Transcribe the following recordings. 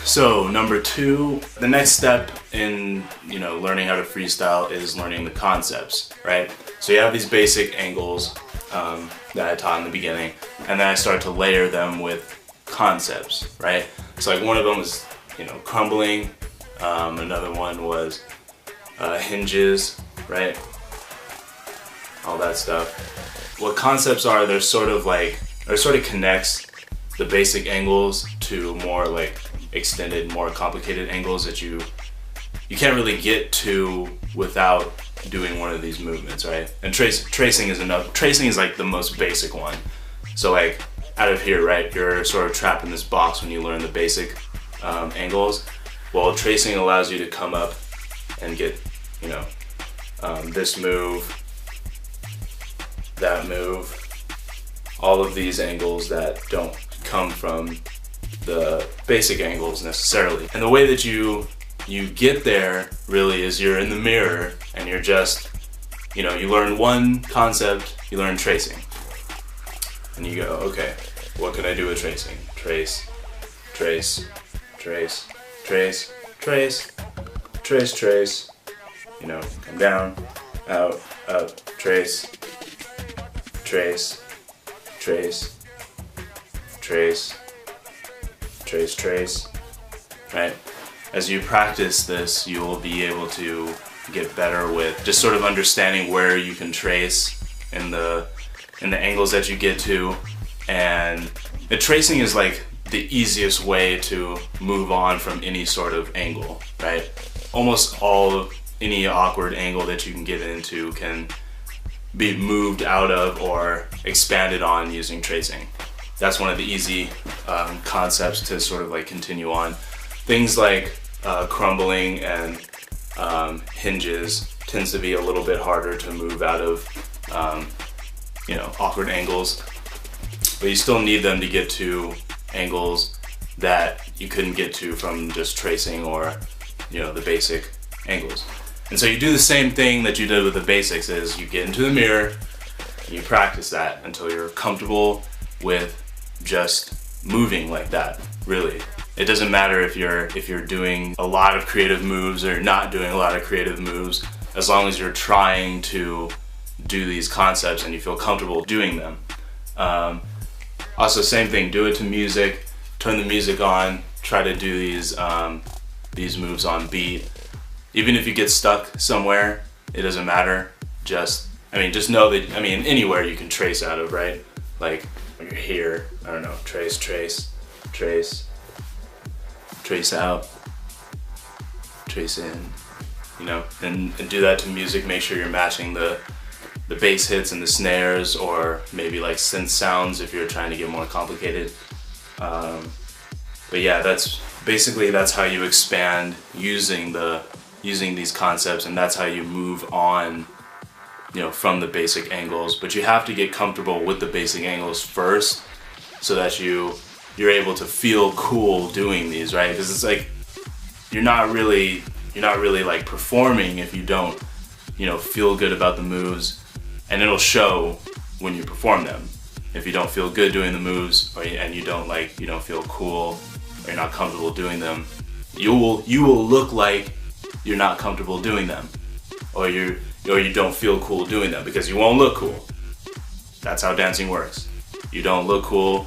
So number 2, the next step in learning how to freestyle is learning the concepts, right? So you have these basic angles that I taught in the beginning, and then I start to layer them with concepts, right? So like one of them was crumbling, another one was hinges, right? All that stuff. What concepts are, they're sort of connects the basic angles to more like extended, more complicated angles that you can't really get to without doing one of these movements, right? And tracing is enough. Tracing is like the most basic one. So like out of here, right, you're sort of trapped in this box when you learn the basic angles. Well, tracing allows you to come up and get this move, that move, all of these angles that don't come from the basic angles necessarily. And the way that you get there really is you're in the mirror and you're just, you learn one concept, you learn tracing. And you go, okay, what can I do with tracing? Trace, trace, trace, trace, trace, trace, trace, come down, out, up, trace, trace, trace, trace, trace, trace, right? As you practice this, you will be able to get better with just sort of understanding where you can trace in the angles that you get to. And the tracing is like the easiest way to move on from any sort of angle, right? Almost any awkward angle that you can get into can be moved out of or expanded on using tracing. That's one of the easy concepts to sort of like continue on. Things like crumbling and hinges tends to be a little bit harder to move out of awkward angles, but you still need them to get to angles that you couldn't get to from just tracing or the basic angles. And so you do the same thing that you did with the basics, is you get into the mirror, you practice that until you're comfortable with just moving like that, really. It doesn't matter if you're doing a lot of creative moves or not doing a lot of creative moves, as long as you're trying to do these concepts and you feel comfortable doing them. Also, same thing, do it to music, turn the music on, try to do these moves on beat. Even if you get stuck somewhere, it doesn't matter. Just know that, anywhere you can trace out of, right? Like when you're here, I don't know, trace, trace, trace, trace out, trace in, and do that to music. Make sure you're matching the bass hits and the snares, or maybe like synth sounds if you're trying to get more complicated. But yeah, that's how you expand using these concepts, and that's how you move on from the basic angles. But you have to get comfortable with the basic angles first, so that you're able to feel cool doing these, right? Because it's like you're not really like performing if you don't feel good about the moves, and it'll show when you perform them. If you don't feel good doing the moves, and you don't feel cool, or you're not comfortable doing them, you will look like you're not comfortable doing them, or you don't feel cool doing them, because you won't look cool. That's how dancing works. You don't look cool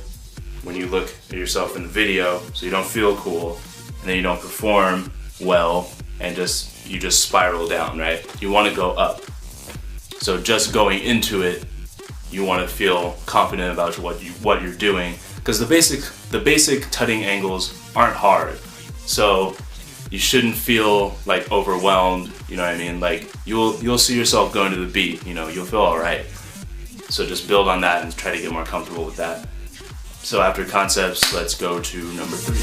when you look at yourself in the video, so you don't feel cool, and then you don't perform well, and you just spiral down, right? You want to go up. So just going into it, you want to feel confident about what you're doing, because the basic tutting angles aren't hard. So you shouldn't feel like overwhelmed, you know what I mean? Like you'll see yourself going to the beat, you'll feel all right. So just build on that and try to get more comfortable with that. So after concepts, let's go to number 3.